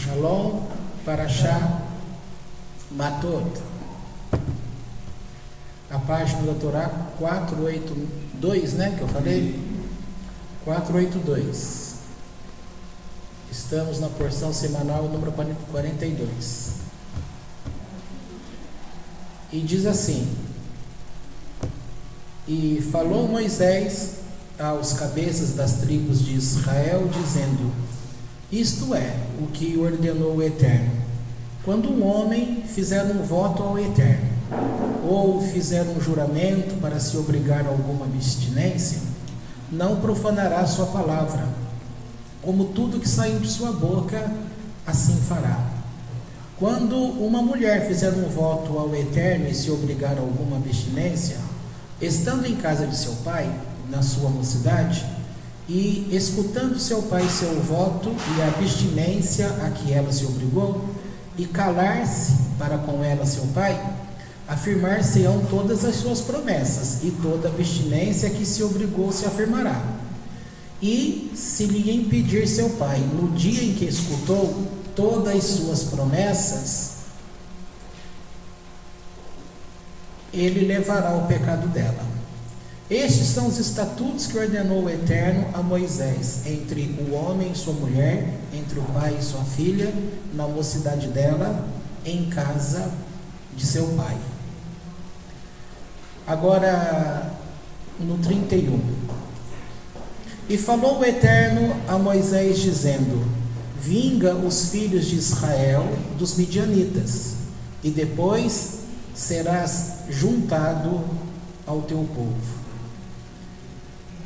Shalom, Parashá, Matot. A página da Torá 482, né, que eu falei? 482. Estamos na porção semanal número 42. E diz assim: E falou Moisés aos cabeças das tribos de Israel, dizendo: Isto é o que ordenou o Eterno: quando um homem fizer um voto ao Eterno, ou fizer um juramento para se obrigar a alguma abstinência, não profanará sua palavra, como tudo que saiu de sua boca, assim fará. Quando uma mulher fizer um voto ao Eterno e se obrigar a alguma abstinência, estando em casa de seu pai, na sua mocidade, e escutando seu pai seu voto e a abstinência a que ela se obrigou, e calar-se para com ela seu pai, afirmar-se-ão todas as suas promessas, e toda abstinência a que se obrigou se afirmará. E se lhe impedir seu pai, no dia em que escutou todas as suas promessas, ele levará o pecado dela. Estes são os estatutos que ordenou o Eterno a Moisés, entre o homem e sua mulher, entre o pai e sua filha, na mocidade dela, em casa de seu pai. Agora, no 31. E falou o Eterno a Moisés, dizendo: Vinga os filhos de Israel dos midianitas, e depois serás juntado ao teu povo.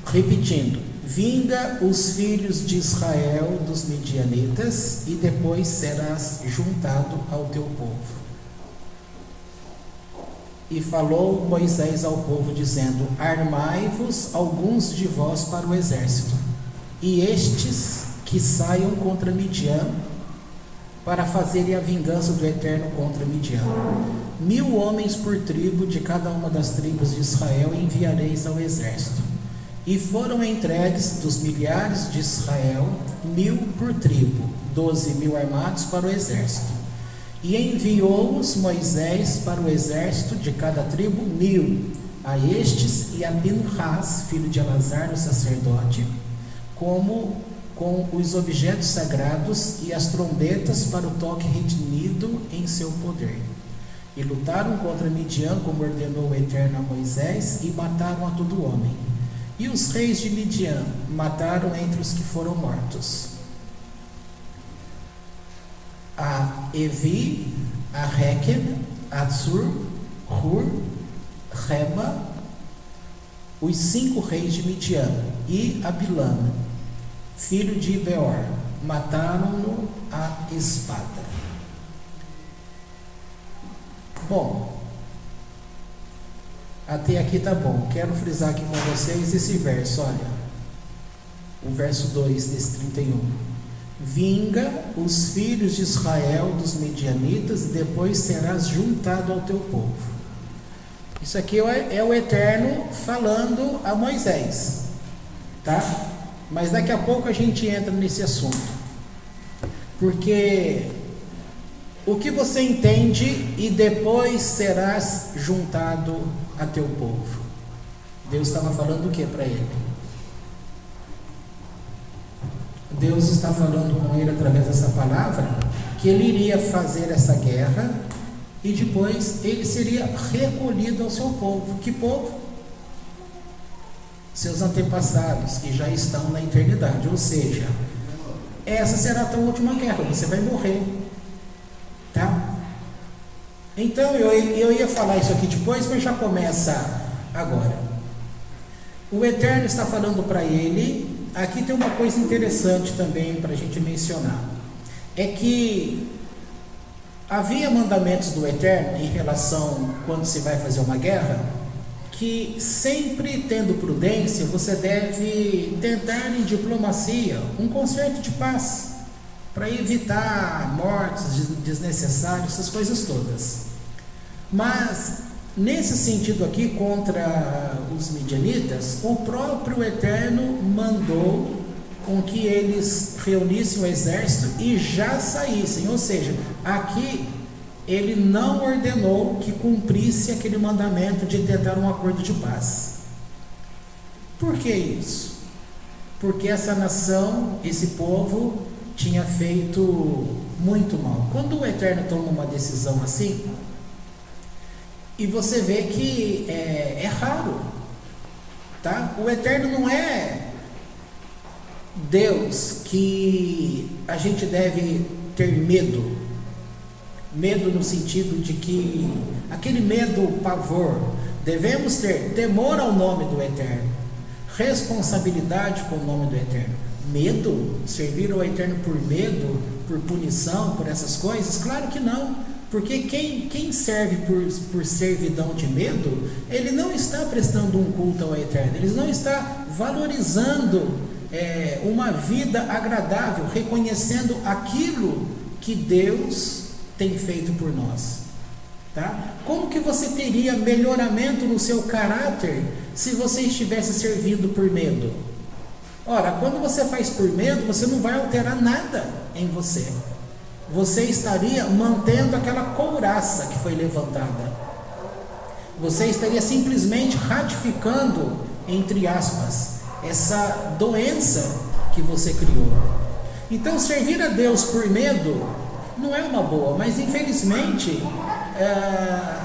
Repetindo: vinga os filhos de Israel dos midianitas, e depois serás juntado ao teu povo. E falou Moisés ao povo, dizendo: Armai-vos alguns de vós para o exército, e estes que saiam contra Midian, para fazerem a vingança do Eterno contra Midian. 1000 homens por tribo, de cada uma das tribos de Israel, enviareis ao exército. E foram entregues dos milhares de Israel 1000 por tribo, 12.000 armados para o exército. E enviou-os Moisés para o exército de cada tribo 1000, a estes e a Pinhas, filho de Elazar, o sacerdote, como com os objetos sagrados e as trombetas para o toque retinido em seu poder. E lutaram contra Midian, como ordenou o Eterno a Moisés, e mataram a todo homem. E os reis de Midian mataram entre os que foram mortos a Evi, a Rekem, a Zur, Hur, Reba, os 5 reis de Midian, e a Bilam, filho de Beor, mataram-no à espada. Bom, até aqui tá bom. Quero frisar aqui com vocês esse verso, olha, o verso 2 desse 31. Vinga os filhos de Israel dos medianitas, e depois serás juntado ao teu povo. Isso aqui é o Eterno falando a Moisés, tá? Mas daqui a pouco a gente entra nesse assunto, porque o que você entende e depois serás juntado a teu povo? Deus estava falando o que para ele? Deus está falando com ele através dessa palavra que ele iria fazer essa guerra e depois ele seria recolhido ao seu povo. Que povo? Seus antepassados, que já estão na eternidade. Ou seja, essa será a tua última guerra, você vai morrer, tá? Então eu ia falar isso aqui depois, mas já começa agora. O Eterno está falando para ele. Aqui tem uma coisa interessante também para a gente mencionar, é que havia mandamentos do Eterno em relação quando se vai fazer uma guerra, que sempre tendo prudência, você deve tentar em diplomacia um concerto de paz, para evitar mortes desnecessárias, essas coisas todas. Mas nesse sentido aqui, contra os midianitas, o próprio Eterno mandou com que eles reunissem o exército e já saíssem. Ou seja, aqui ele não ordenou que cumprisse aquele mandamento de tentar um acordo de paz. Por que isso? Porque essa nação, esse povo, tinha feito muito mal. Quando o Eterno toma uma decisão assim, e você vê que é raro, tá? O Eterno não é Deus que a gente deve ter medo. Medo no sentido de que aquele medo, pavor. Devemos ter temor ao nome do Eterno, responsabilidade com o nome do Eterno. Medo? Servir ao Eterno por medo, por punição, por essas coisas? Claro que não, porque quem serve por servidão de medo, ele não está prestando um culto ao Eterno, ele não está valorizando uma vida agradável, reconhecendo aquilo que Deus tem feito por nós, tá? Como que você teria melhoramento no seu caráter se você estivesse servindo por medo? Ora, quando você faz por medo, você não vai alterar nada em você. Você estaria mantendo aquela couraça que foi levantada. Você estaria simplesmente ratificando, entre aspas, essa doença que você criou. Então, servir a Deus por medo não é uma boa, mas infelizmente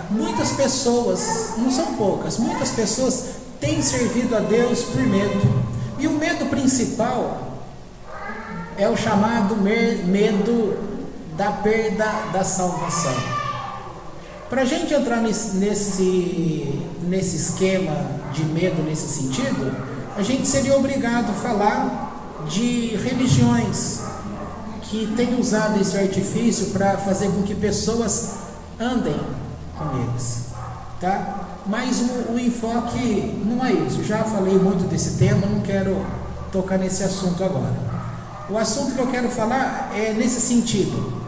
muitas pessoas, não são poucas, muitas pessoas têm servido a Deus por medo. E o medo principal é o chamado medo da perda da salvação. Para a gente entrar nesse esquema de medo, nesse sentido, a gente seria obrigado a falar de religiões que têm usado esse artifício para fazer com que pessoas andem com eles, tá? Mas o enfoque não é isso. Já falei muito desse tema, não quero tocar nesse assunto agora. O assunto que eu quero falar é nesse sentido.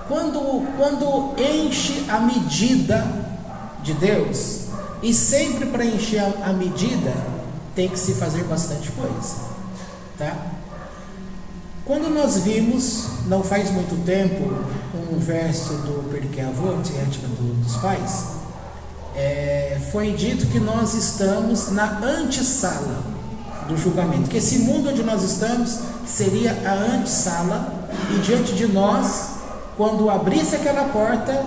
Quando enche a medida de Deus, e sempre para encher a medida tem que se fazer bastante coisa, tá? Quando nós vimos, não faz muito tempo, um verso do Pirkei Avot, Ética dos Pais, foi dito que nós estamos na antessala do julgamento, que esse mundo onde nós estamos seria a antessala, e diante de nós, quando abrisse aquela porta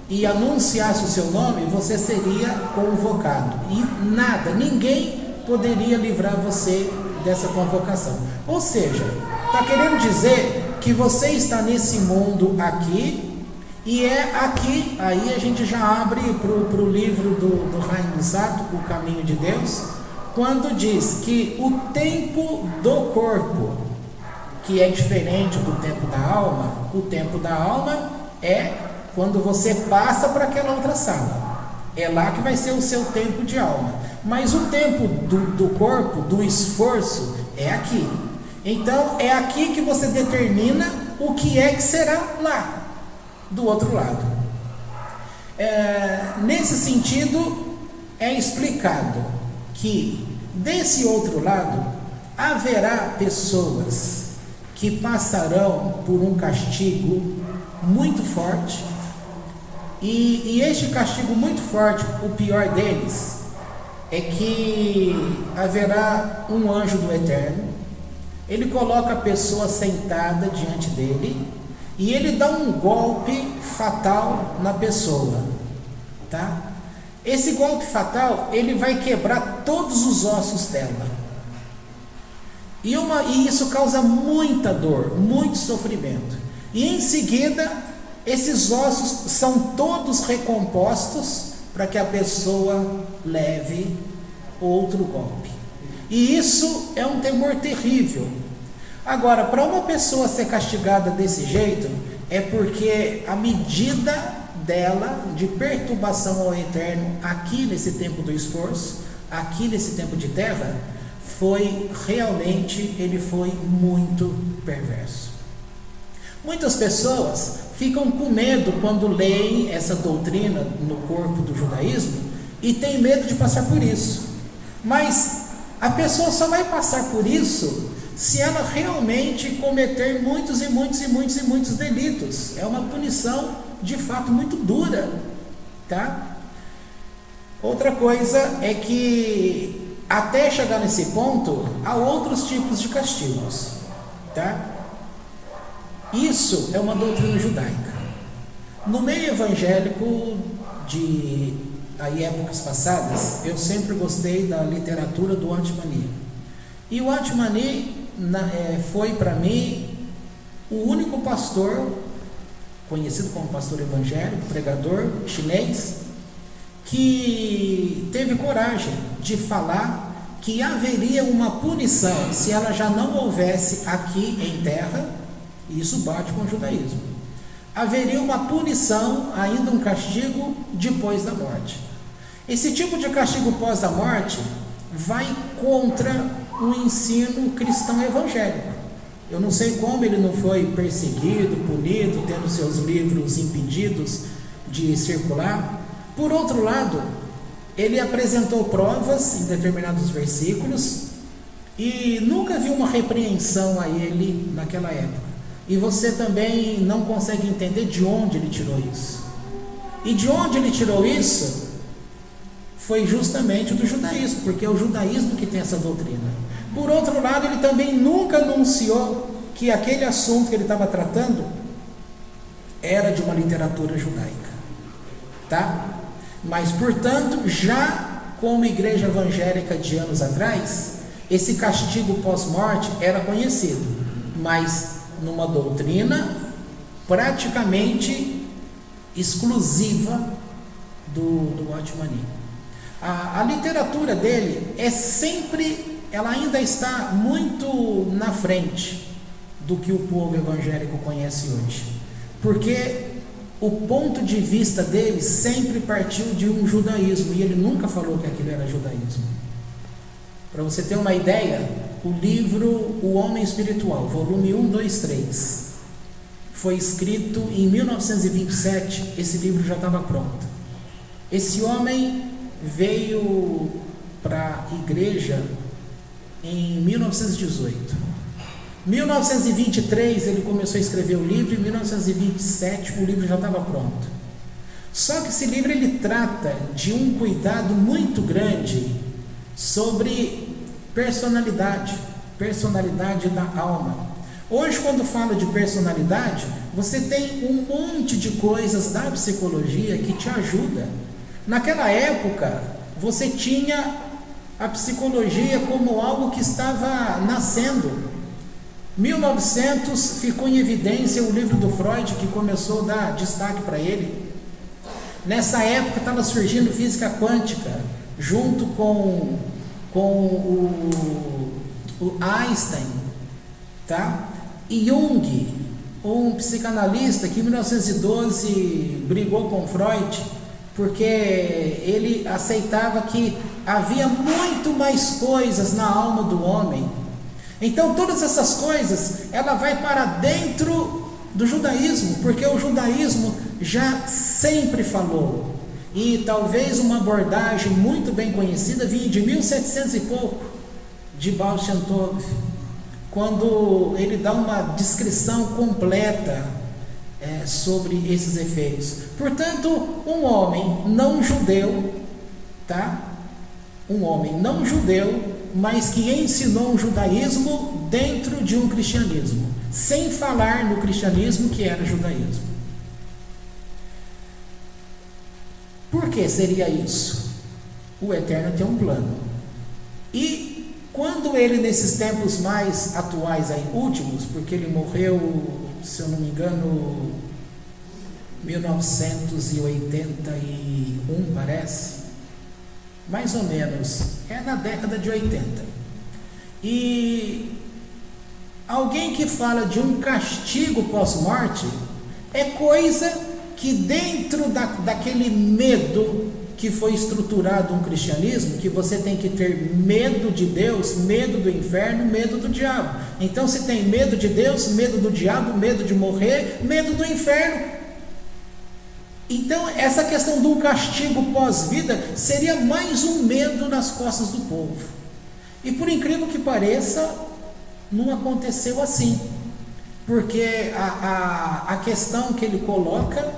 e anunciasse o seu nome, você seria convocado, e nada, ninguém poderia livrar você dessa convocação. Ou seja, está querendo dizer que você está nesse mundo aqui, e é aqui, aí a gente já abre para o livro do Haim Luzzatto, O Caminho de Deus, quando diz que o tempo do corpo, que é diferente do tempo da alma, o tempo da alma é quando você passa para aquela outra sala, é lá que vai ser o seu tempo de alma, mas o tempo do corpo, do esforço, é aqui. Então é aqui que você determina o que é que será lá do outro lado. Nesse sentido, é explicado que desse outro lado haverá pessoas que passarão por um castigo muito forte, e este castigo muito forte, o pior deles é que haverá um anjo do Eterno. Ele coloca a pessoa sentada diante dele e ele dá um golpe fatal na pessoa, tá? Esse golpe fatal, ele vai quebrar todos os ossos dela, e isso causa muita dor, muito sofrimento, e em seguida esses ossos são todos recompostos para que a pessoa leve outro golpe, e isso é um temor terrível. Agora, para uma pessoa ser castigada desse jeito, é porque a medida dela de perturbação ao Eterno aqui nesse tempo do esforço, aqui nesse tempo de terra, ele foi muito perverso. Muitas pessoas ficam com medo quando leem essa doutrina no corpo do judaísmo e tem medo de passar por isso, mas a pessoa só vai passar por isso se ela realmente cometer muitos delitos. É uma punição de fato muito dura, tá? Outra coisa é que até chegar nesse ponto há outros tipos de castigos, tá? Isso é uma doutrina judaica. No meio evangélico de épocas passadas, eu sempre gostei da literatura do Atmani. E o Atmani foi para mim o único pastor, conhecido como pastor evangélico, pregador chinês, que teve coragem de falar que haveria uma punição se ela já não houvesse aqui em terra, e isso bate com o judaísmo. Haveria uma punição, ainda um castigo depois da morte. Esse tipo de castigo pós a morte vai contra o ensino cristão evangélico. Eu não sei como ele não foi perseguido, punido, tendo seus livros impedidos de circular. Por outro lado, ele apresentou provas em determinados versículos e nunca vi uma repreensão a ele naquela época. E você também não consegue entender de onde ele tirou isso. E de onde ele tirou isso foi justamente do judaísmo, porque é o judaísmo que tem essa doutrina. Por outro lado, ele também nunca anunciou que aquele assunto que ele estava tratando era de uma literatura judaica, tá? Mas, portanto, já como igreja evangélica de anos atrás, esse castigo pós-morte era conhecido, mas numa doutrina praticamente exclusiva do Atmani. A literatura dele ela ainda está muito na frente do que o povo evangélico conhece hoje, porque o ponto de vista dele sempre partiu de um judaísmo, e ele nunca falou que aquilo era judaísmo. Para você ter uma ideia, o livro O Homem Espiritual, volume 1, 2, 3, foi escrito em 1927, esse livro já estava pronto. Esse homem veio para a igreja em 1918. Em 1923 ele começou a escrever o livro, em 1927 o livro já estava pronto. Só que esse livro ele trata de um cuidado muito grande sobre personalidade da alma. Hoje, quando fala de personalidade, você tem um monte de coisas da psicologia que te ajuda. Naquela época, você tinha a psicologia como algo que estava nascendo. 1900 ficou em evidência o livro do Freud, que começou a dar destaque para ele. Nessa época estava surgindo física quântica, junto com o Einstein, tá? E Jung, um psicanalista que em 1912 brigou com Freud, porque ele aceitava que havia muito mais coisas na alma do homem. Então todas essas coisas, ela vai para dentro do judaísmo, porque o judaísmo já sempre falou, e talvez uma abordagem muito bem conhecida vinha de 1700 e pouco, de Baal Shem Tov, quando ele dá uma descrição completa sobre esses efeitos. Portanto, um homem não judeu, tá? Um homem não judeu, mas que ensinou o judaísmo dentro de um cristianismo, sem falar no cristianismo que era judaísmo. Por que seria isso? O Eterno tem um plano. E quando ele, nesses tempos mais atuais, aí, últimos, porque ele morreu, se eu não me engano, 1981, parece, mais ou menos, é na década de 80. E alguém que fala de um castigo pós-morte é coisa que dentro daquele medo que foi estruturado um cristianismo, que você tem que ter medo de Deus, medo do inferno, medo do diabo. Então você tem medo de Deus, medo do diabo, medo de morrer, medo do inferno. Então essa questão do castigo pós-vida seria mais um medo nas costas do povo. E por incrível que pareça, não aconteceu assim, porque a questão que ele coloca,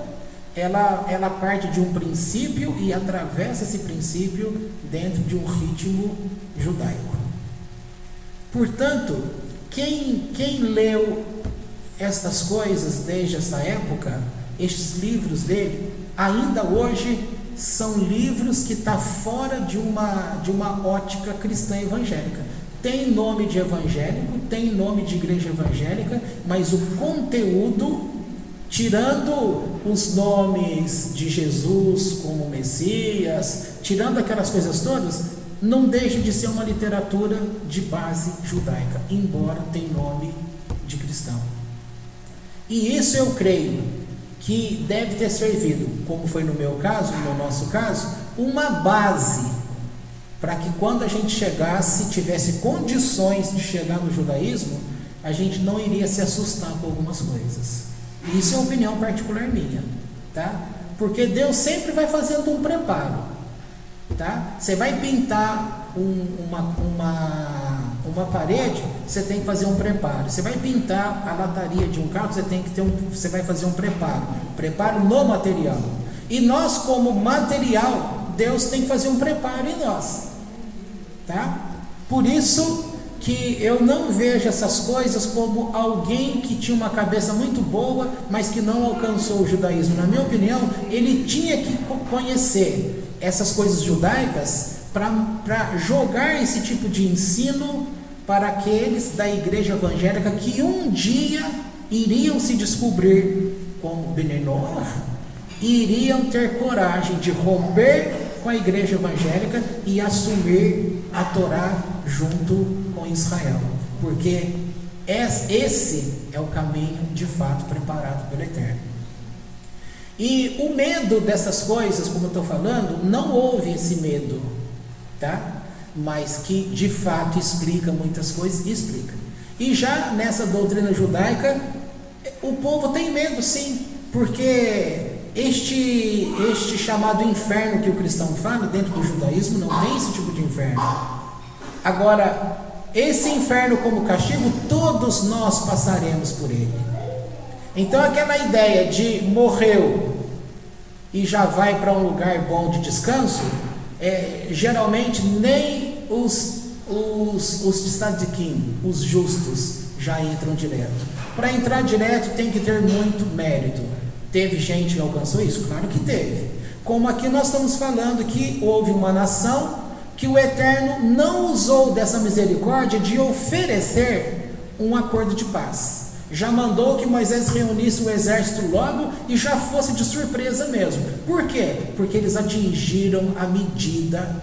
ela parte de um princípio e atravessa esse princípio dentro de um ritmo judaico. Portanto, quem leu estas coisas desde essa época, estes livros dele, ainda hoje são livros que estão fora de uma ótica cristã evangélica. Tem nome de evangélico, tem nome de igreja evangélica, mas o conteúdo, tirando os nomes de Jesus como Messias, tirando aquelas coisas todas, não deixa de ser uma literatura de base judaica, embora tenha nome de cristão. E isso eu creio que deve ter servido, como foi no meu caso, no nosso caso, uma base para que quando a gente chegasse, tivesse condições de chegar no judaísmo, a gente não iria se assustar com algumas coisas. Isso é uma opinião particular minha, tá? Porque Deus sempre vai fazendo um preparo, tá? Você vai pintar uma parede, você tem que fazer um preparo. Você vai pintar a lataria de um carro, você vai fazer um preparo no material. E nós, como material, Deus tem que fazer um preparo em nós, tá? Por isso que eu não vejo essas coisas como alguém que tinha uma cabeça muito boa, mas que não alcançou o judaísmo. Na minha opinião, ele tinha que conhecer essas coisas judaicas para jogar esse tipo de ensino para aqueles da igreja evangélica que um dia iriam se descobrir como Bnei Noach e iriam ter coragem de romper com a igreja evangélica e assumir a Torá junto com Israel, porque esse é o caminho de fato preparado pelo Eterno. E o medo dessas coisas, como eu estou falando, não houve esse medo, tá? Mas que de fato explica muitas coisas, explica. E já nessa doutrina judaica, o povo tem medo sim, porque este chamado inferno que o cristão fala, dentro do judaísmo não tem esse tipo de inferno. Agora, esse inferno como castigo, todos nós passaremos por ele. Então aquela ideia de morreu e já vai para um lugar bom de descanso, geralmente nem os tzadikim, os justos, já entram direto. Para entrar direto tem que ter muito mérito. Teve gente que alcançou isso? Claro que teve. Como aqui nós estamos falando que houve uma nação que o Eterno não usou dessa misericórdia de oferecer um acordo de paz. Já mandou que Moisés reunisse o exército logo e já fosse de surpresa mesmo. Por quê? Porque eles atingiram a medida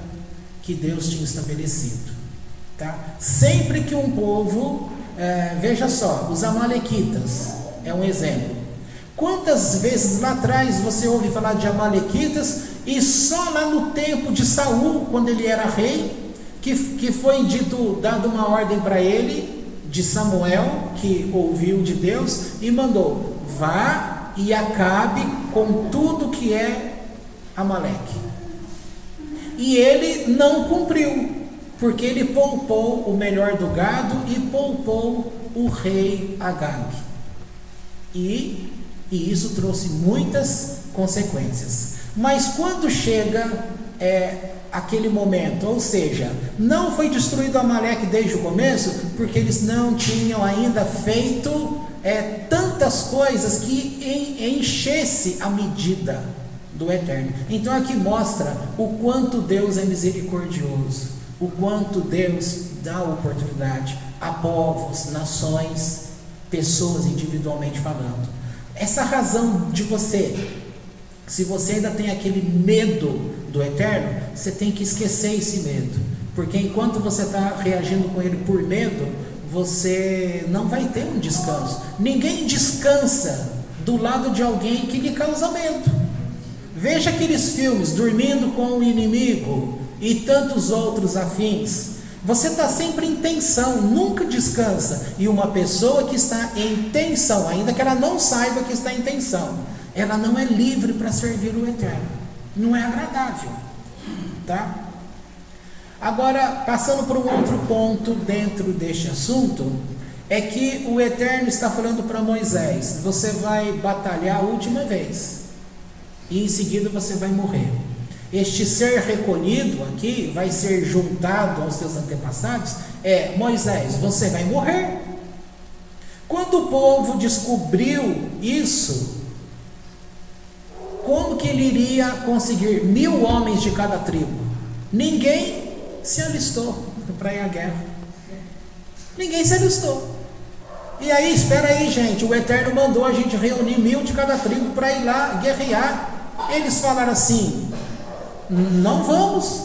que Deus tinha estabelecido, tá? Sempre que um povo, veja só, os amalequitas é um exemplo. Quantas vezes lá atrás você ouve falar de amalequitas e só lá no tempo de Saul, quando ele era rei, que foi dado uma ordem para ele, de Samuel, que ouviu de Deus e mandou: vá e acabe com tudo que é Amaleque. E ele não cumpriu, porque ele poupou o melhor do gado e poupou o rei Agag. E isso trouxe muitas consequências. Mas quando chega aquele momento, ou seja, não foi destruído Amaleque desde o começo, porque eles não tinham ainda feito tantas coisas que enchesse a medida do Eterno. Então aqui mostra o quanto Deus é misericordioso, o quanto Deus dá oportunidade a povos, nações, pessoas individualmente falando. Essa razão de se você ainda tem aquele medo do Eterno, você tem que esquecer esse medo, porque enquanto você está reagindo com ele por medo, você não vai ter um descanso. Ninguém descansa do lado de alguém que lhe causa medo. Veja aqueles filmes, Dormindo com o Inimigo e tantos outros afins. Você está sempre em tensão, nunca descansa. E uma pessoa que está em tensão, ainda que ela não saiba que está em tensão, ela não é livre para servir o Eterno. Não é agradável, tá? Agora, passando por um outro ponto dentro deste assunto, é que o Eterno está falando para Moisés: você vai batalhar a última vez, e em seguida você vai morrer. Este ser recolhido aqui, vai ser juntado aos seus antepassados, Moisés, você vai morrer. Quando o povo descobriu isso, como que ele iria conseguir 1000 homens de cada tribo? Ninguém se alistou para ir à guerra. Ninguém se alistou. E aí, espera aí, gente, o Eterno mandou a gente reunir 1000 de cada tribo para ir lá guerrear. Eles falaram assim: não vamos,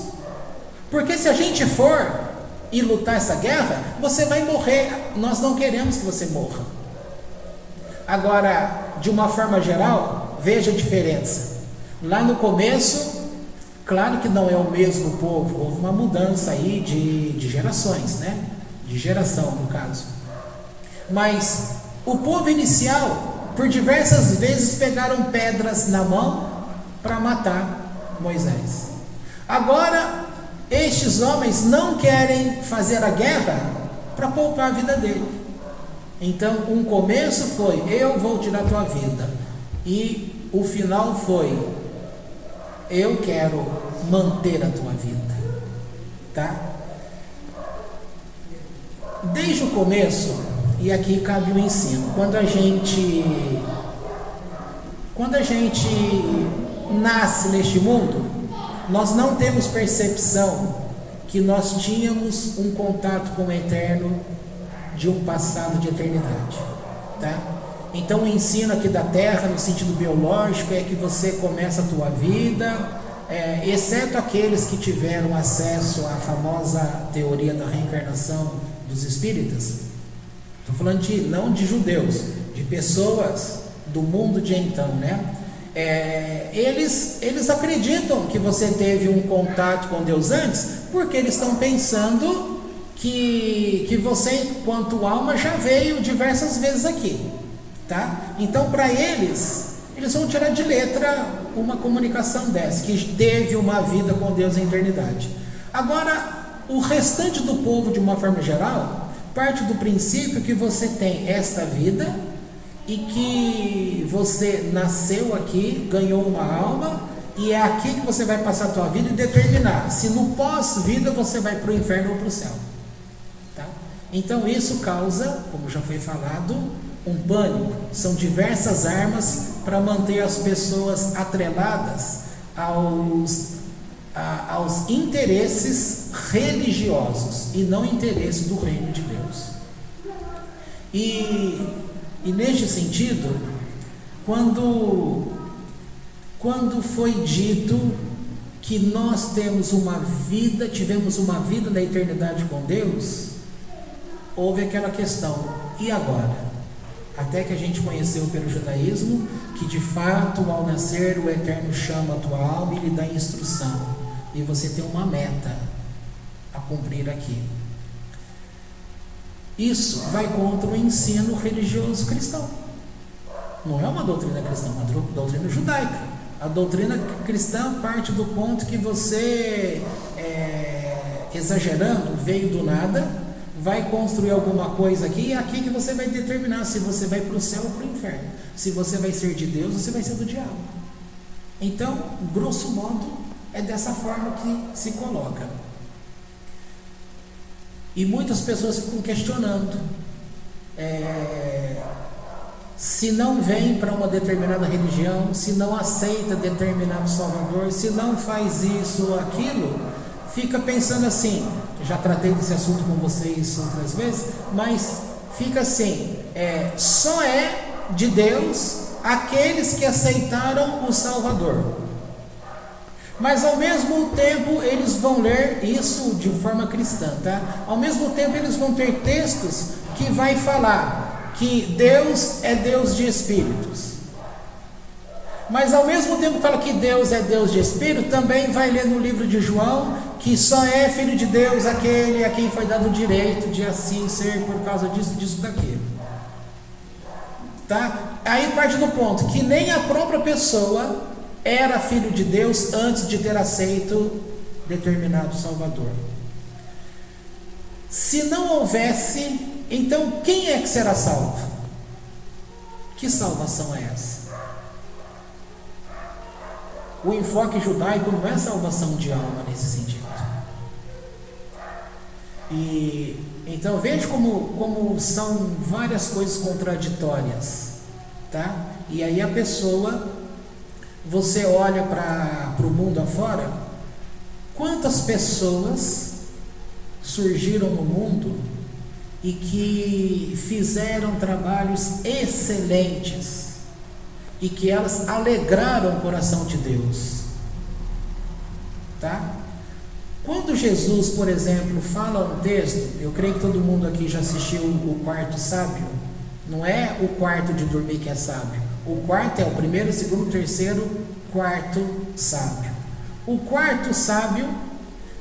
porque se a gente for e lutar essa guerra, você vai morrer, nós não queremos que você morra. Agora, de uma forma geral, veja a diferença. Lá no começo, claro que não é o mesmo povo, houve uma mudança aí de gerações, né? De geração, no caso. Mas o povo inicial, por diversas vezes, pegaram pedras na mão para matar Moisés. Agora, estes homens não querem fazer a guerra para poupar a vida dele. Então, um começo foi: eu vou tirar tua vida. E o final foi: eu quero manter a tua vida. Tá? Desde o começo, e aqui cabe o ensino, quando a gente nasce neste mundo, nós não temos percepção que nós tínhamos um contato com o Eterno de um passado de eternidade, tá? Então o ensino aqui da Terra, no sentido biológico, é que você começa a tua vida, exceto aqueles que tiveram acesso à famosa teoria da reencarnação dos espíritas. Estou falando não de judeus, de pessoas do mundo de então, né? Eles acreditam que você teve um contato com Deus antes, porque eles estão pensando que você, enquanto alma, já veio diversas vezes aqui, tá? Então, para eles vão tirar de letra uma comunicação dessa, que teve uma vida com Deus em eternidade. Agora, o restante do povo, de uma forma geral, parte do princípio que você tem esta vida e que você nasceu aqui, ganhou uma alma, e é aqui que você vai passar a tua vida e determinar se no pós-vida você vai para o inferno ou para o céu. Tá? Então isso causa, como já foi falado, um pânico. São diversas armas para manter as pessoas atreladas aos interesses religiosos e não interesses do reino de Deus. E neste sentido, quando foi dito que nós tivemos uma vida na eternidade com Deus, houve aquela questão: e agora? Até que a gente conheceu pelo judaísmo que de fato, ao nascer, o Eterno chama a tua alma e lhe dá instrução, e você tem uma meta a cumprir aqui. Isso vai contra o ensino religioso cristão. Não é uma doutrina cristã, é uma doutrina judaica. A doutrina cristã parte do ponto que você, exagerando, veio do nada, vai construir alguma coisa aqui, e é aqui que você vai determinar se você vai para o céu ou para o inferno, se você vai ser de Deus ou se vai ser do diabo. Então, grosso modo, é dessa forma que se coloca. E muitas pessoas ficam questionando, se não vem para uma determinada religião, se não aceita determinado salvador, se não faz isso ou aquilo, fica pensando assim. Já tratei desse assunto com vocês outras vezes, mas fica assim: só é de Deus aqueles que aceitaram o Salvador. Mas ao mesmo tempo eles vão ler isso de forma cristã, tá? Ao mesmo tempo eles vão ter textos que vai falar que Deus é Deus de espíritos. Mas ao mesmo tempo que fala que Deus é Deus de espírito, também vai ler no livro de João que só é filho de Deus aquele a quem foi dado o direito de assim ser por causa disso, disso, daquilo. Tá? Aí parte do ponto que nem a própria pessoa era filho de Deus antes de ter aceito determinado Salvador. Se não houvesse Então, quem é que será salvo? Que salvação é essa? O enfoque judaico não é salvação de alma nesse sentido. E então veja como são várias coisas contraditórias, tá? E aí a pessoa, você olha para o mundo afora, quantas pessoas surgiram no mundo e que fizeram trabalhos excelentes e que elas alegraram o coração de Deus, tá? Quando Jesus, por exemplo, fala um texto, eu creio que todo mundo aqui já assistiu o Quarto Sábio. Não é o quarto de dormir que é sábio. O quarto é o primeiro, segundo, terceiro, quarto sábio. O quarto sábio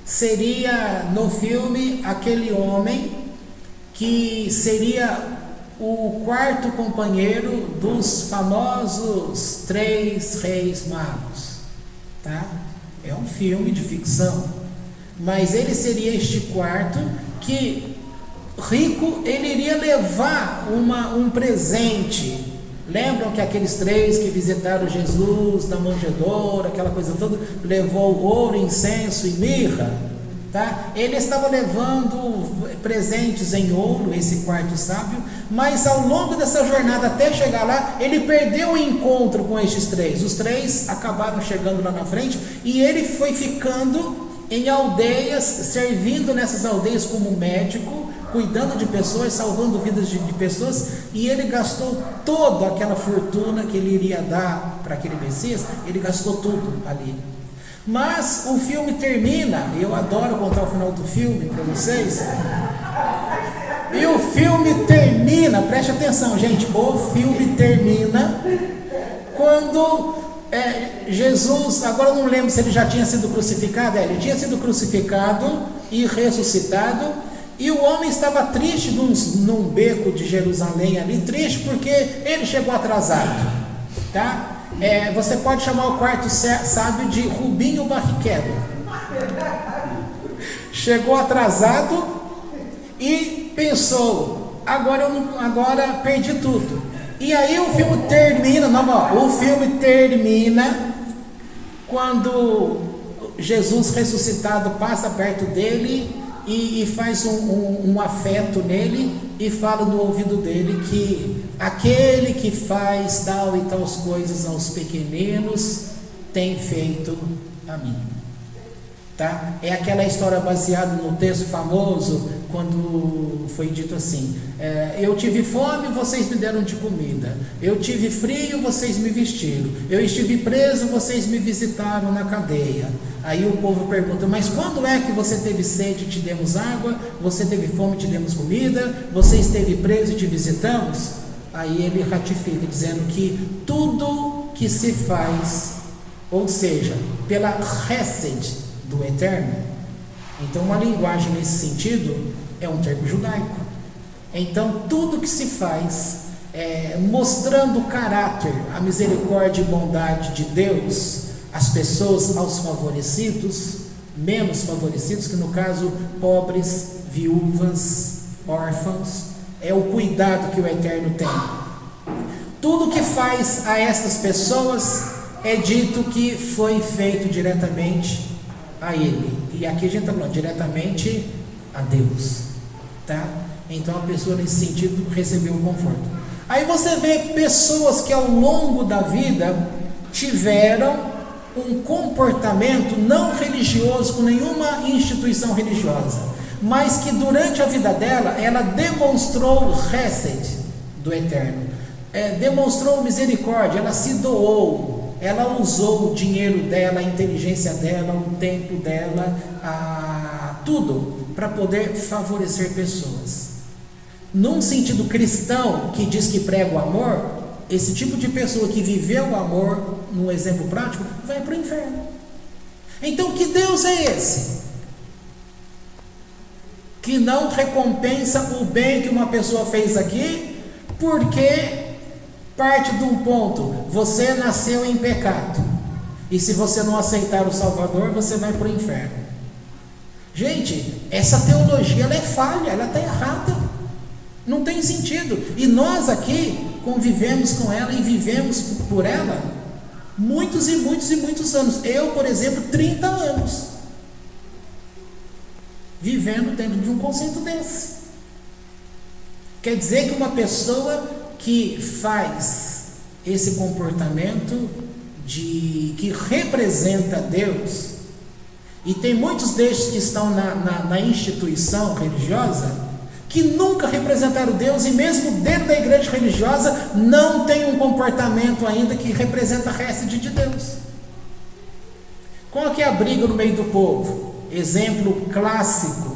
seria, no filme, aquele homem que seria o quarto companheiro dos famosos 3 reis magos, tá? É um filme de ficção. Mas ele seria este quarto que, rico, ele iria levar um presente. Lembram que aqueles 3 que visitaram Jesus na manjedoura, aquela coisa toda, levou ouro, incenso e mirra, tá? Ele estava levando presentes em ouro, esse quarto sábio, mas ao longo dessa jornada até chegar lá, ele perdeu o encontro com estes 3. Os 3 acabaram chegando lá na frente e ele foi ficando em aldeias, servindo nessas aldeias como médico, cuidando de pessoas, salvando vidas de pessoas, e ele gastou toda aquela fortuna que ele iria dar para aquele Messias, ele gastou tudo ali. Mas o filme termina, eu adoro contar o final do filme para vocês, e o filme termina, preste atenção gente, o filme termina quando Jesus, agora eu não lembro se ele já tinha sido crucificado, ele tinha sido crucificado e ressuscitado, e o homem estava triste num beco de Jerusalém ali, triste porque ele chegou atrasado, tá? Você pode chamar o quarto sábio de Rubinho Barrichello. Chegou atrasado e pensou, agora perdi tudo. E aí o filme termina, o filme termina quando Jesus ressuscitado passa perto dele e faz um afeto nele e fala no ouvido dele que aquele que faz tal e tais coisas aos pequeninos tem feito a mim. Tá? É aquela história baseada no texto famoso, quando foi dito assim, eu tive fome, vocês me deram de comida, eu tive frio, vocês me vestiram, eu estive preso, vocês me visitaram na cadeia. Aí o povo pergunta, mas quando é que você teve sede e te demos água, você teve fome e te demos comida, você esteve preso e te visitamos? Aí ele ratifica, dizendo que tudo que se faz, ou seja, pela Hesed do Eterno. Então uma linguagem nesse sentido é um termo judaico. Então tudo que se faz mostrando o caráter, a misericórdia e bondade de Deus às pessoas, aos favorecidos, menos favorecidos, que no caso pobres, viúvas, órfãos, é o cuidado que o Eterno tem. Tudo que faz a essas pessoas é dito que foi feito diretamente a Ele, e aqui a gente está falando diretamente a Deus, tá? Então a pessoa nesse sentido recebeu o conforto. Aí você vê pessoas que ao longo da vida tiveram um comportamento não religioso com nenhuma instituição religiosa, mas que durante a vida dela, ela demonstrou o Hesed do Eterno, demonstrou misericórdia, ela se doou, ela usou o dinheiro dela, a inteligência dela, o tempo dela, tudo para poder favorecer pessoas. Num sentido cristão que diz que prega o amor, esse tipo de pessoa que viveu o amor, num exemplo prático, vai para o inferno. Então que Deus é esse? Que não recompensa o bem que uma pessoa fez aqui, porque parte de um ponto, você nasceu em pecado, e se você não aceitar o Salvador, você vai para o inferno. Gente, essa teologia ela é falha, ela está errada. Não tem sentido. E nós aqui convivemos com ela e vivemos por ela muitos e muitos e muitos anos. Eu, por exemplo, 30 anos vivendo dentro de um conceito desse. Quer dizer que uma pessoa que faz esse comportamento que representa Deus, e tem muitos destes que estão na instituição religiosa, que nunca representaram Deus, e mesmo dentro da igreja religiosa não tem um comportamento ainda que representa a resto de Deus. Qual que é a briga no meio do povo? Exemplo clássico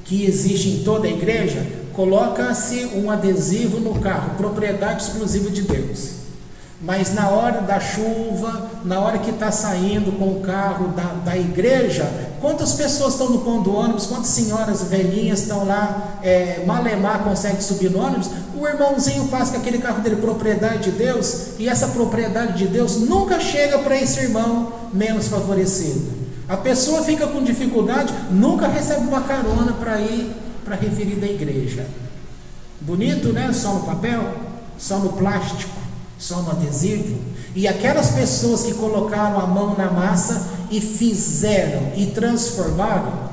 que existe em toda a igreja: coloca-se um adesivo no carro, propriedade exclusiva de Deus. Mas na hora da chuva, na hora que está saindo com o carro da igreja, quantas pessoas estão no ponto do ônibus, quantas senhoras velhinhas estão lá, malemar consegue subir no ônibus, o irmãozinho passa com aquele carro dele, propriedade de Deus, e essa propriedade de Deus nunca chega para esse irmão menos favorecido. A pessoa fica com dificuldade, nunca recebe uma carona para ir para a referida igreja. Bonito, né? Só no papel, só no plástico, só no adesivo. E aquelas pessoas que colocaram a mão na massa e fizeram e transformaram,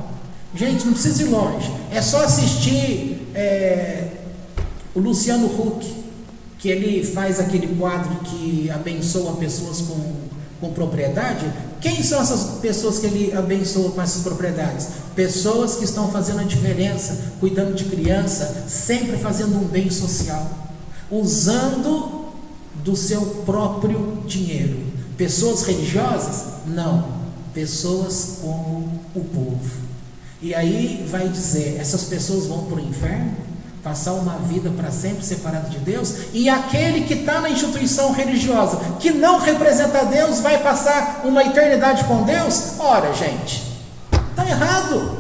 gente, não precisa ir longe, é só assistir o Luciano Huck, que ele faz aquele quadro que abençoa pessoas com propriedade. Quem são essas pessoas que ele abençoa com essas propriedades? Pessoas que estão fazendo a diferença, cuidando de criança, sempre fazendo um bem social, usando do seu próprio dinheiro. Pessoas religiosas? Não. Pessoas como o povo. E aí vai dizer, essas pessoas vão para o inferno, passar uma vida para sempre separada de Deus, e aquele que está na instituição religiosa, que não representa Deus, vai passar uma eternidade com Deus? Ora, gente, está errado.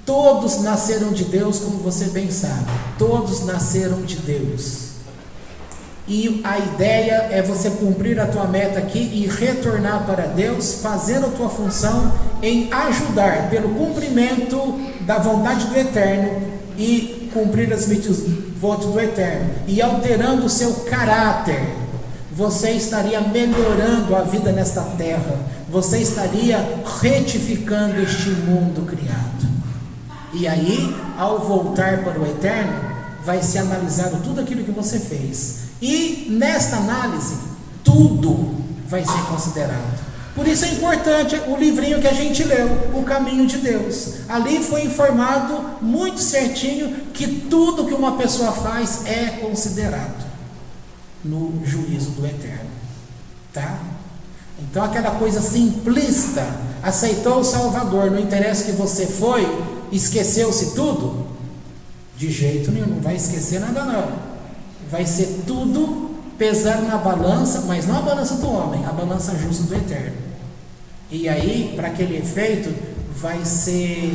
Todos nasceram de Deus, como você bem sabe. Todos nasceram de Deus. E a ideia é você cumprir a tua meta aqui e retornar para Deus, fazendo a tua função em ajudar pelo cumprimento da vontade do Eterno e cumprir as votos do Eterno. E alterando o seu caráter, você estaria melhorando a vida nesta terra. Você estaria retificando este mundo criado. E aí, ao voltar para o Eterno, vai ser analisado tudo aquilo que você fez. E nesta análise, tudo vai ser considerado. Por isso é importante o livrinho que a gente leu, O Caminho de Deus. Ali foi informado muito certinho que tudo que uma pessoa faz é considerado no juízo do Eterno. Tá? Então aquela coisa simplista, aceitou o Salvador, não interessa que você foi, esqueceu-se tudo? De jeito nenhum, não vai esquecer nada não. Vai ser tudo pesado na balança, mas não a balança do homem, a balança justa do Eterno. E aí, para aquele efeito, vai ser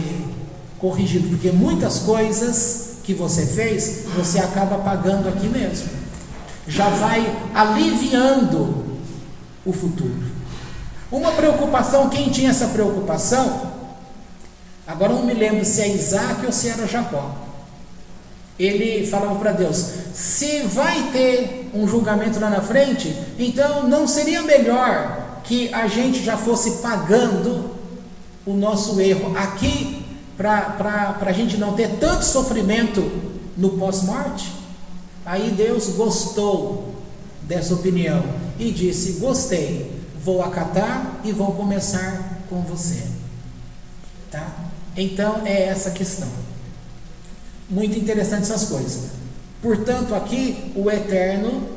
corrigido, porque muitas coisas que você fez, você acaba pagando aqui mesmo. Já vai aliviando o futuro. Uma preocupação, quem tinha essa preocupação, agora não me lembro se é Isaac ou se era Jacó. Ele falava para Deus, se vai ter um julgamento lá na frente, então não seria melhor que a gente já fosse pagando o nosso erro aqui, para a gente não ter tanto sofrimento no pós-morte? Aí Deus gostou dessa opinião e disse, gostei, vou acatar e vou começar com você. Tá? Então é essa questão. Muito interessante essas coisas. Portanto, aqui o Eterno,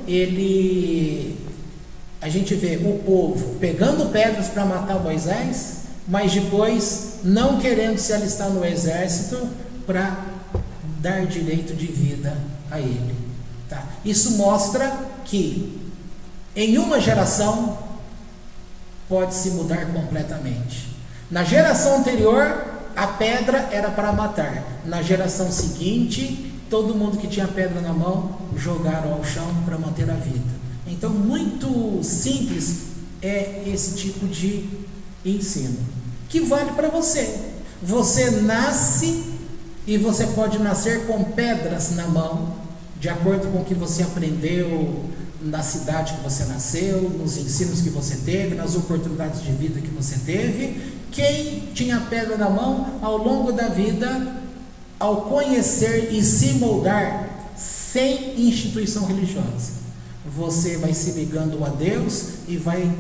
a gente vê o povo pegando pedras para matar Moisés, mas depois não querendo se alistar no exército para dar direito de vida a ele. Tá? Isso mostra que em uma geração pode-se mudar completamente. Na geração anterior, a pedra era para matar. Na geração seguinte, todo mundo que tinha pedra na mão, jogaram ao chão para manter a vida. Então, muito simples é esse tipo de ensino, que vale para você. Você nasce E você pode nascer com pedras na mão, de acordo com o que você aprendeu na cidade que você nasceu, nos ensinos que você teve, nas oportunidades de vida que você teve. Quem tinha pedra na mão, ao longo da vida, ao conhecer e se moldar, sem instituição religiosa, você vai se ligando a Deus e vai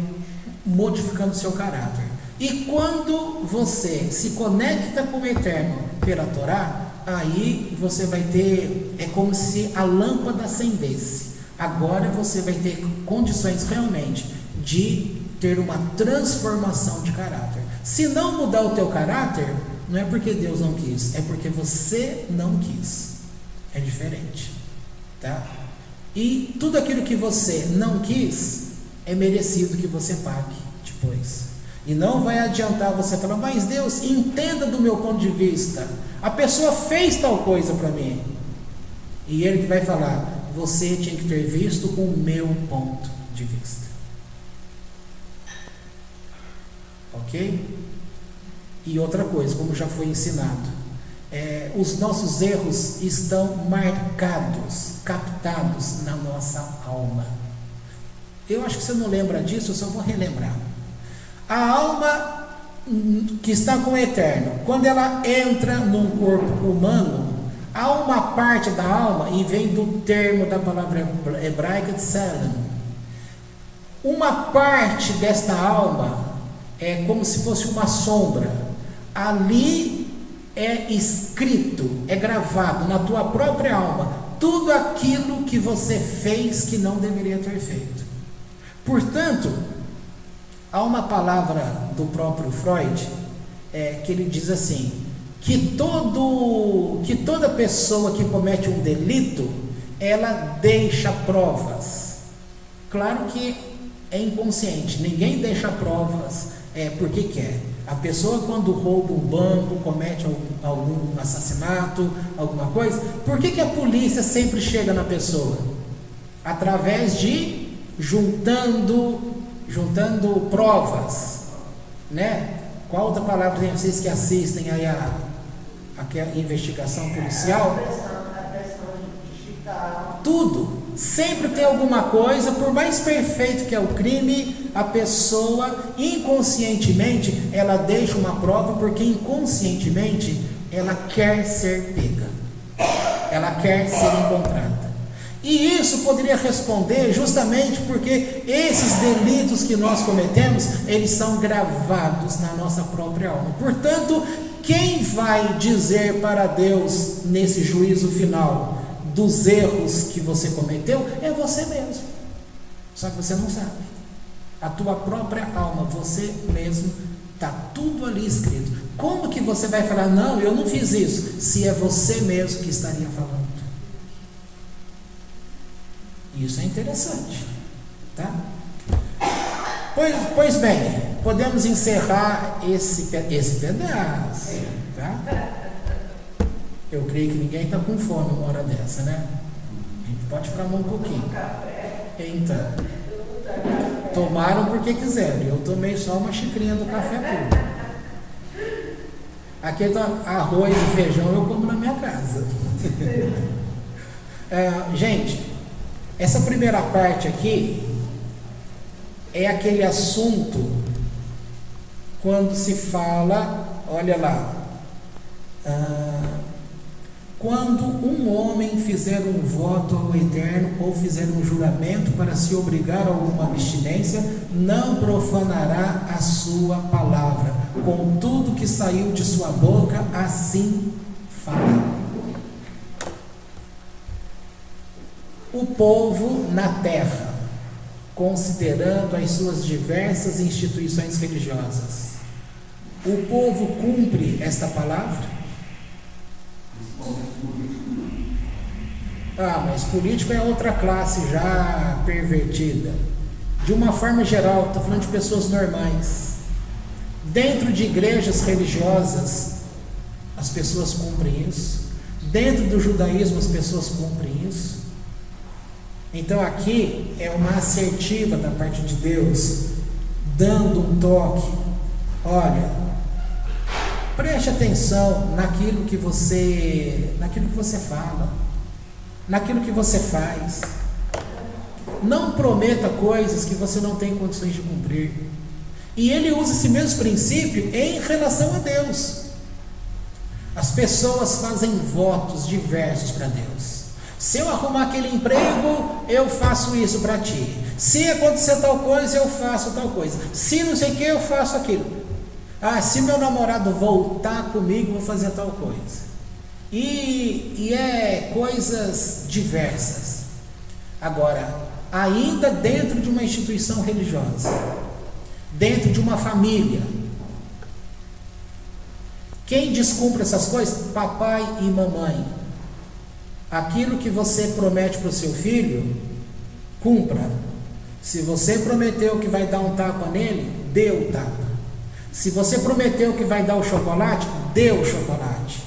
modificando seu caráter. E quando você se conecta com o Eterno pela Torá, aí você vai ter, é como se a lâmpada acendesse. Agora você vai ter condições realmente de ter uma transformação de caráter. Se não mudar o teu caráter, não é porque Deus não quis, é porque você não quis. É diferente, tá? E tudo aquilo que você não quis, é merecido que você pague depois. E não vai adiantar você falar, mas Deus, entenda do meu ponto de vista, a pessoa fez tal coisa para mim. E ele que vai falar, você tinha que ter visto o meu ponto de vista. Ok? E outra coisa, como já foi ensinado, os nossos erros estão marcados, captados na nossa alma. Eu acho que você não lembra disso, eu só vou relembrar. A alma que está com o Eterno, quando ela entra num corpo humano, há uma parte da alma, e vem do termo da palavra hebraica tselem, uma parte desta alma é como se fosse uma sombra. Ali é escrito, é gravado na tua própria alma tudo aquilo que você fez que não deveria ter feito. Portanto, há uma palavra do próprio Freud que ele diz assim, que toda pessoa que comete um delito, ela deixa provas. Claro que é inconsciente, ninguém deixa provas porque quer. A pessoa, quando rouba um banco, comete algum assassinato, alguma coisa, por que a polícia sempre chega na pessoa? Através de juntando provas, né? Qual outra palavra tem vocês que assistem aí a investigação policial? Tudo, sempre tem alguma coisa. Por mais perfeito que é o crime, a pessoa inconscientemente ela deixa uma prova, porque inconscientemente ela quer ser pega, ela quer ser encontrada. E isso poderia responder justamente porque esses delitos que nós cometemos, eles são gravados na nossa própria alma. Portanto, quem vai dizer para Deus nesse juízo final dos erros que você cometeu é você mesmo. Só que você não sabe. A tua própria alma, você mesmo, está tudo ali escrito. Como que você vai falar, não, eu não fiz isso, se é você mesmo que estaria falando? Isso é interessante, tá? Pois bem, podemos encerrar esse pedaço, tá? Eu creio que ninguém está com fome uma hora dessa, né? A gente pode ficar um pouquinho. Então, tomaram porque quiseram. Eu tomei só uma xicrinha do café puro. Aquele arroz e feijão eu como na minha casa. Gente, essa primeira parte aqui é aquele assunto quando se fala, olha lá, quando um homem fizer um voto ao Eterno ou fizer um juramento para se obrigar a alguma abstinência, não profanará a sua palavra, com tudo que saiu de sua boca, assim falará. O povo na terra, considerando as suas diversas instituições religiosas, o povo cumpre esta palavra? Mas político é outra classe já pervertida. De uma forma geral, estou falando de pessoas normais. Dentro de igrejas religiosas, as pessoas cumprem isso. Dentro do judaísmo, as pessoas cumprem isso. Então aqui é uma assertiva da parte de Deus, dando um toque. Olha, Preste atenção naquilo que você fala, naquilo que você faz. Não prometa coisas que você não tem condições de cumprir. E ele usa esse mesmo princípio em relação a Deus. As pessoas fazem votos diversos para Deus. Se eu arrumar aquele emprego, eu faço isso para ti. Se acontecer tal coisa, eu faço tal coisa. Se não sei o que, eu faço aquilo. Se meu namorado voltar comigo, eu vou fazer tal coisa. E é coisas diversas. Agora, ainda dentro de uma instituição religiosa, dentro de uma família, quem descumpre essas coisas? Papai e mamãe. Aquilo que você promete para o seu filho, cumpra. Se você prometeu que vai dar um tapa nele, dê o tapa. Se você prometeu que vai dar o chocolate, dê o chocolate.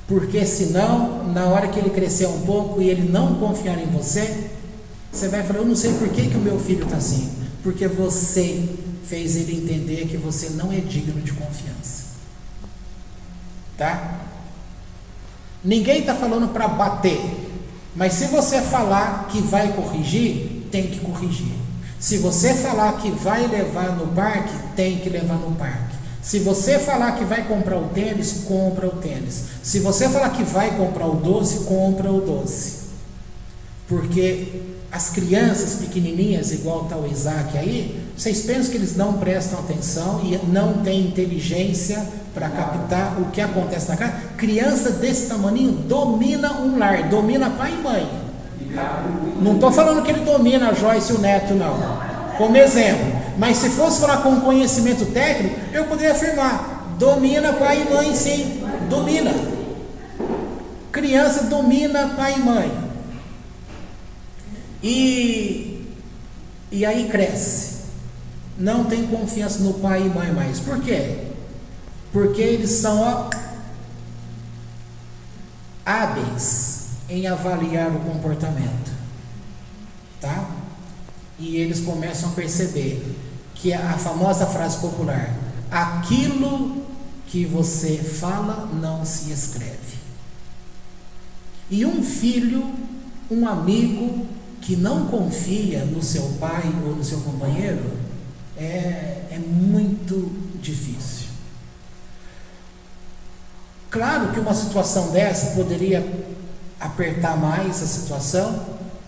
Porque senão, na hora que ele crescer um pouco e ele não confiar em você, você vai falar: eu não sei por que o meu filho está assim. Porque você fez ele entender que você não é digno de confiança. Tá? Ninguém está falando para bater, mas se você falar que vai corrigir, tem que corrigir. Se você falar que vai levar no parque, tem que levar no parque. Se você falar que vai comprar o tênis, compra o tênis. Se você falar que vai comprar o doce, compra o doce. Porque as crianças pequenininhas, igual está o Isaac aí, vocês pensam que eles não prestam atenção e não têm inteligência para captar o que acontece na casa? Criança desse tamaninho domina um lar, domina pai e mãe. Não estou falando que ele domina a Joyce e o neto, não, como exemplo. Mas se fosse falar com conhecimento técnico, eu poderia afirmar: domina pai e mãe, sim, domina. Criança domina pai e mãe. E aí cresce, não tem confiança no pai e mãe mais. Por quê? Porque eles são hábeis em avaliar o comportamento, tá? E eles começam a perceber que a famosa frase popular: aquilo que você fala não se escreve. E um filho, um amigo que não confia no seu pai ou no seu companheiro, é muito difícil. Claro que uma situação dessa poderia apertar mais a situação,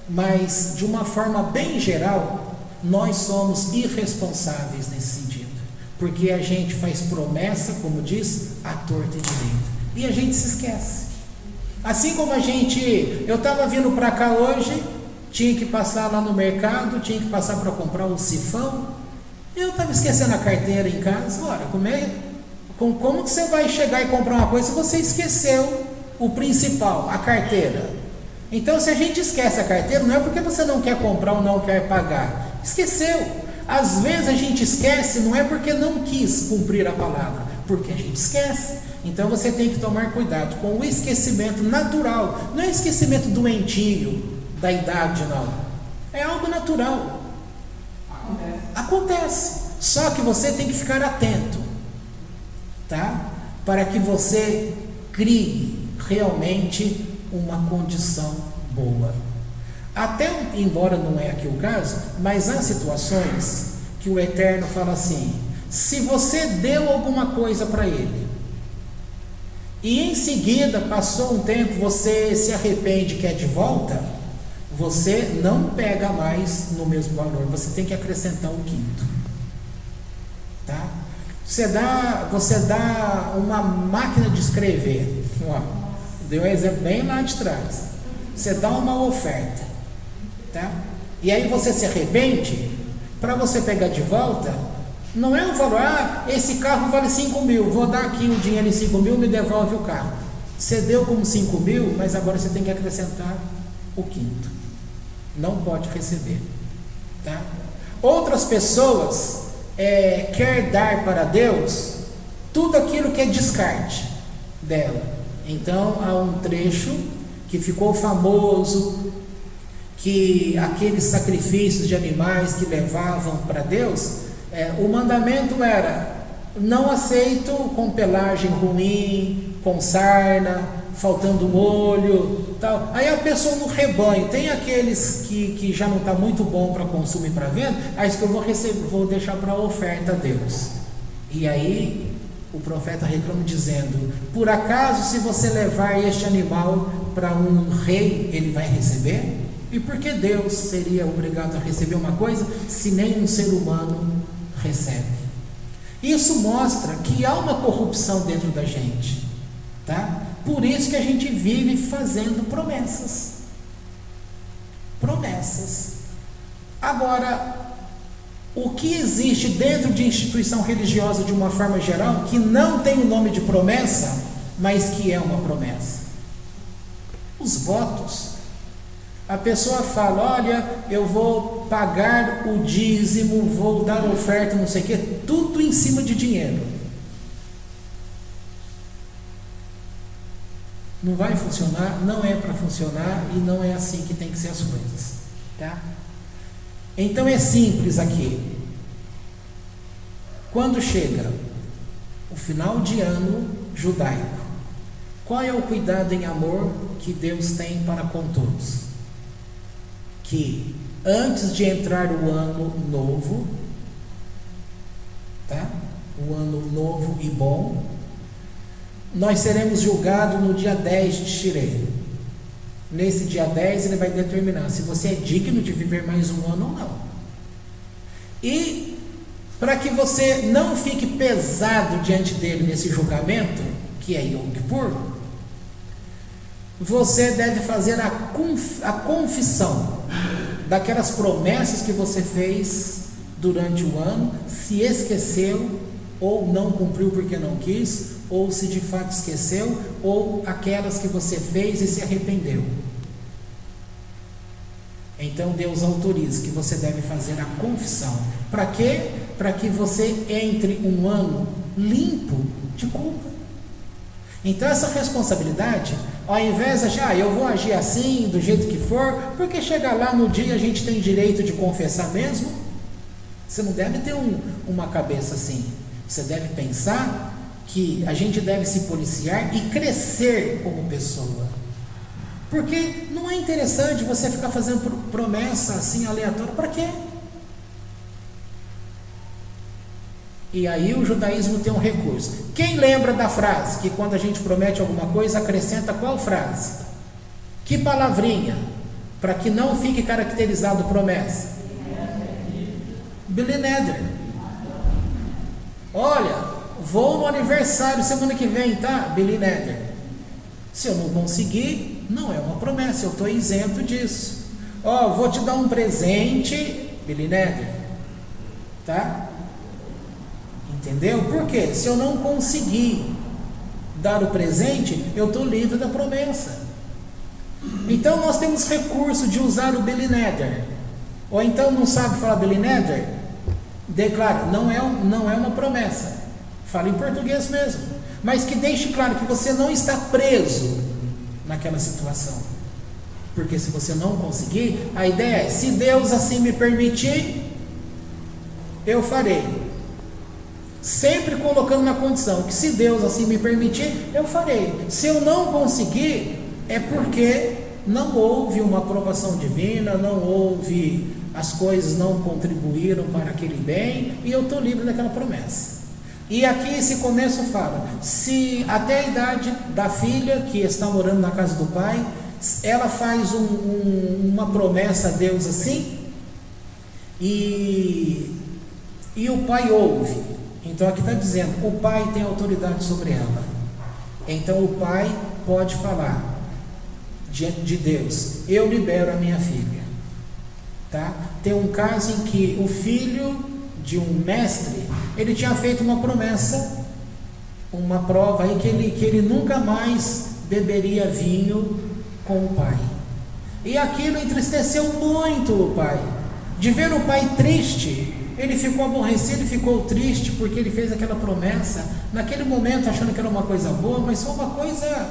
mas de uma forma bem geral, nós somos irresponsáveis nesse sentido, porque a gente faz promessa, como diz, à torta e direita, e a gente se esquece. Assim como eu estava vindo para cá hoje, tinha que passar lá no mercado, tinha que passar para comprar um sifão, eu estava esquecendo a carteira em casa. Ora, como que você vai chegar e comprar uma coisa se você esqueceu o principal, a carteira? Então, se a gente esquece a carteira, não é porque você não quer comprar ou não quer pagar, esqueceu. Às vezes a gente esquece, não é porque não quis cumprir a palavra, porque a gente esquece. Então você tem que tomar cuidado com o esquecimento natural, não é esquecimento doentio da idade, não, é algo natural, acontece. Só que você tem que ficar atento, tá? Para que você crie realmente uma condição boa. Até, embora não é aqui o caso, mas há situações que o Eterno fala assim: se você deu alguma coisa para ele e em seguida passou um tempo, você se arrepende e quer de volta, você não pega mais no mesmo valor, você tem que acrescentar um quinto, tá? Você dá uma máquina de escrever, deu um exemplo bem lá de trás. Você dá uma oferta, tá? E aí você se arrepende, para você pegar de volta, não é um valor: esse carro vale 5 mil, vou dar aqui o dinheiro em 5 mil, me devolve o carro. Você deu como 5 mil, mas agora você tem que acrescentar o quinto, não pode receber, tá? Outras pessoas quer dar para Deus tudo aquilo que é descarte dela. Então há um trecho que ficou famoso, que aqueles sacrifícios de animais que levavam para Deus, o mandamento era: não aceito com pelagem ruim, com sarna, faltando molho, tal. Aí a pessoa no rebanho, tem aqueles que já não está muito bom para consumo e para venda, aí isso que eu vou deixar para oferta a Deus. E aí o profeta reclama dizendo: por acaso se você levar este animal para um rei, ele vai receber? E por que Deus seria obrigado a receber uma coisa se nem um ser humano recebe? Isso mostra que há uma corrupção dentro da gente, tá? Por isso que a gente vive fazendo promessas. Agora, o que existe dentro de instituição religiosa de uma forma geral, que não tem o nome de promessa, mas que é uma promessa? Os votos. A pessoa fala: olha, eu vou pagar o dízimo, vou dar oferta, não sei o que, tudo em cima de dinheiro. Não vai funcionar, não é para funcionar e não é assim que tem que ser as coisas, tá? Então é simples aqui. Quando chega o final de ano judaico, qual é o cuidado em amor que Deus tem para com todos? Que antes de entrar o ano novo, tá? O ano novo e bom, nós seremos julgados no dia 10 de Shirei. Nesse dia 10 ele vai determinar se você é digno de viver mais um ano ou não. E para que você não fique pesado diante dele nesse julgamento, que é Yom Kippur, você deve fazer a confissão daquelas promessas que você fez durante o ano, se esqueceu ou não cumpriu porque não quis, ou se de fato esqueceu, ou aquelas que você fez e se arrependeu. Então Deus autoriza que você deve fazer a confissão. Para quê? Para que você entre um ano limpo de culpa. Então essa responsabilidade, ao invés de achar, eu vou agir assim, do jeito que for, porque chegar lá no dia a gente tem direito de confessar mesmo, você não deve ter uma cabeça assim. Você deve pensar que a gente deve se policiar e crescer como pessoa. Porque não é interessante você ficar fazendo promessa assim aleatória, para quê? E aí o judaísmo tem um recurso. Quem lembra da frase que quando a gente promete alguma coisa, acrescenta qual frase? Que palavrinha? Para que não fique caracterizado promessa. Beli Neder. Olha, vou no aniversário semana que vem, tá? Beli Neder. Se eu não conseguir, não é uma promessa, eu estou isento disso. Ó, vou te dar um presente, Beli Neder. Tá? Entendeu? Por quê? Se eu não conseguir dar o presente, eu estou livre da promessa. Então nós temos recurso de usar o Beli Neder. Ou então não sabe falar Beli Neder? Declara, não é uma promessa. Fala em português mesmo. Mas que deixe claro que você não está preso naquela situação. Porque se você não conseguir, a ideia é, se Deus assim me permitir, eu farei. Sempre colocando na condição que se Deus assim me permitir, eu farei. Se eu não conseguir, é porque não houve uma aprovação divina, não houve, as coisas não contribuíram para aquele bem, e eu estou livre daquela promessa. E aqui esse começo fala, se até a idade da filha que está morando na casa do pai, ela faz uma promessa a Deus assim, e o pai ouve. Então aqui está dizendo, o pai tem autoridade sobre ela. Então o pai pode falar diante de Deus, eu libero a minha filha. Tá? Tem um caso em que o filho de um mestre, ele tinha feito uma promessa, uma prova aí que ele nunca mais beberia vinho com o pai. E aquilo entristeceu muito o pai. De ver o pai triste, ele ficou aborrecido, ficou triste porque ele fez aquela promessa, naquele momento achando que era uma coisa boa, mas foi uma coisa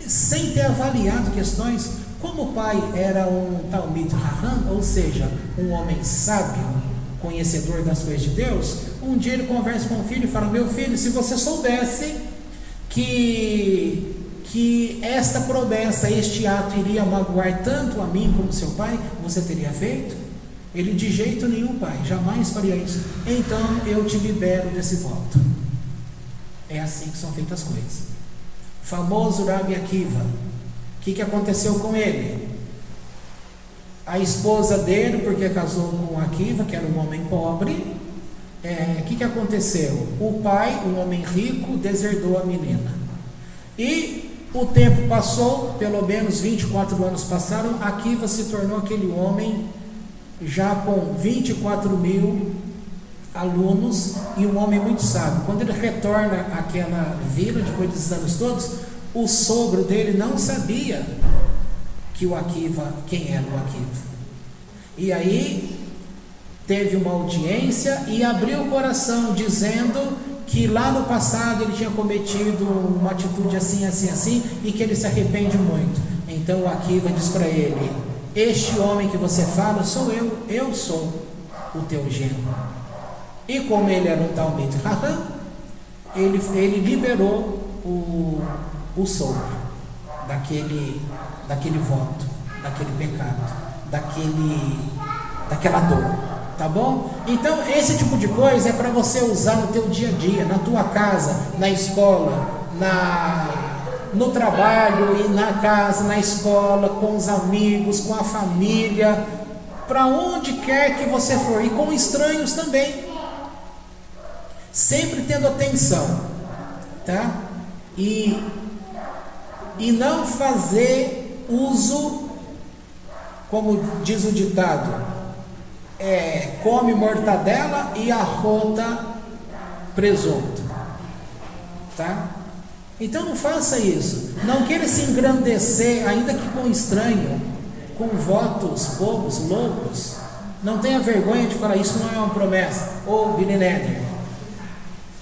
sem ter avaliado questões. Como o pai era um Talmid Raham, ou seja, um homem sábio, conhecedor das coisas de Deus, um dia ele conversa com o filho e fala: meu filho, se você soubesse que esta promessa, este ato iria magoar tanto a mim como seu pai, você teria feito? Ele: de jeito nenhum, pai, jamais faria isso. Então eu te libero desse voto. É assim que são feitas as coisas. Famoso Rabi Akiva, o que aconteceu com ele? A esposa dele, porque casou com Akiva, que era um homem pobre, o que aconteceu? O pai, um homem rico, deserdou a menina. E o tempo passou, pelo menos 24 anos passaram, Akiva se tornou aquele homem já com 24.000 alunos e um homem muito sábio. Quando ele retorna àquela vila, depois desses anos todos, o sogro dele não sabia que o Akiva, quem era o Akiva. E aí teve uma audiência e abriu o coração, dizendo que lá no passado ele tinha cometido uma atitude assim, assim, assim, e que ele se arrepende muito. Então o Akiva diz para ele: este homem que você fala sou eu sou o teu genro. E como ele era um talmid raham, ele liberou o sogro daquele voto, daquele pecado, daquela dor, tá bom? Então esse tipo de coisa é para você usar no teu dia a dia, na tua casa, na escola, no trabalho e na casa, na escola, com os amigos, com a família, para onde quer que você for, e com estranhos também, sempre tendo atenção, tá? E não fazer uso, como diz o ditado, come mortadela e arrota presunto, tá? Então não faça isso. Não queira se engrandecer, ainda que com estranho, com votos bobos, loucos. Não tenha vergonha de falar: isso não é uma promessa. Ou Billy Nether,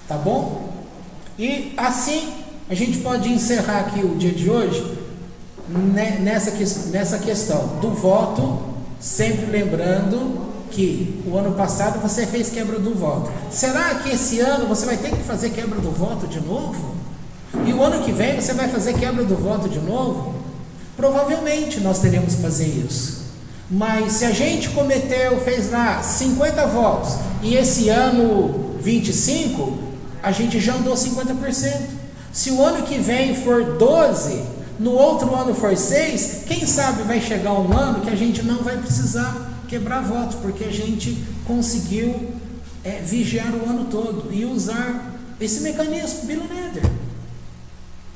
tá bom? E assim a gente pode encerrar aqui o dia de hoje nessa questão do voto, sempre lembrando que o ano passado você fez quebra do voto. Será que esse ano você vai ter que fazer quebra do voto de novo? E o ano que vem você vai fazer quebra do voto de novo? Provavelmente nós teremos que fazer isso. Mas se a gente fez lá 50 votos, e esse ano 25, a gente já andou 50%. Se o ano que vem for 12, no outro ano for 6, quem sabe vai chegar um ano que a gente não vai precisar quebrar voto, porque a gente conseguiu vigiar o ano todo e usar esse mecanismo, Billy Nether.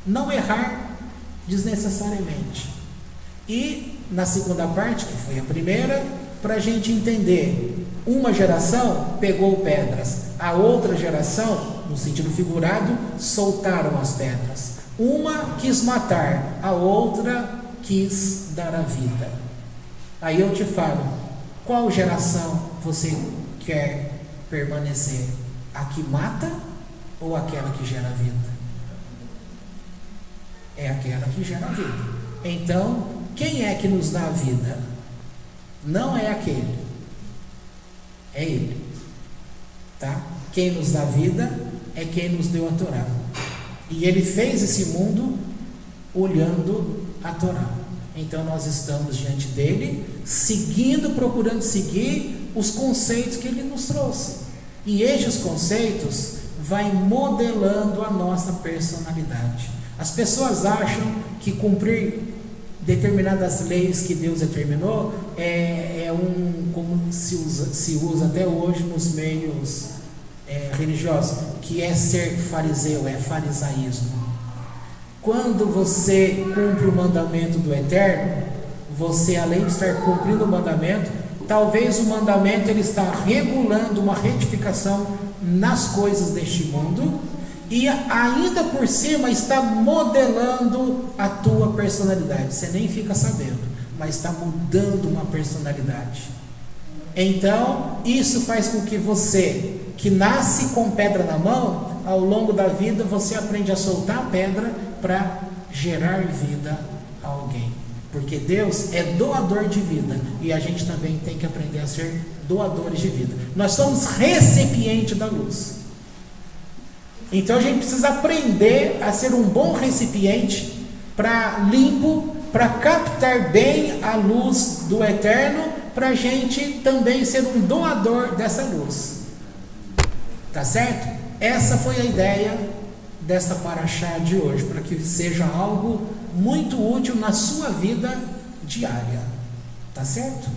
Não errar desnecessariamente. E na segunda parte, que foi a primeira, para a gente entender, uma geração pegou pedras, a outra geração, no sentido figurado, soltaram as pedras. Uma quis matar, a outra quis dar a vida. Aí eu te falo: qual geração você quer permanecer? A que mata ou aquela que gera vida? É aquela que gera vida. Então, quem é que nos dá a vida? Não é aquele, é ele, tá? Quem nos dá a vida é quem nos deu a Torá. E ele fez esse mundo olhando a Torá. Então nós estamos diante dele, procurando seguir os conceitos que ele nos trouxe. E estes conceitos vai modelando a nossa personalidade. As pessoas acham que cumprir determinadas leis que Deus determinou como se usa até hoje nos meios religiosos, que é ser fariseu, é farisaísmo. Quando você cumpre o mandamento do Eterno, você, além de estar cumprindo o mandamento, talvez o mandamento ele está regulando uma retificação nas coisas deste mundo, e ainda por cima está modelando a tua personalidade. Você nem fica sabendo, mas está mudando uma personalidade. Então isso faz com que você, que nasce com pedra na mão, ao longo da vida você aprende a soltar a pedra para gerar vida a alguém. Porque Deus é doador de vida e a gente também tem que aprender a ser doadores de vida. Nós somos recipiente da luz. Então a gente precisa aprender a ser um bom recipiente limpo, para captar bem a luz do eterno, para a gente também ser um doador dessa luz. Tá certo? Essa foi a ideia desta paraxá de hoje, para que seja algo muito útil na sua vida diária. Tá certo?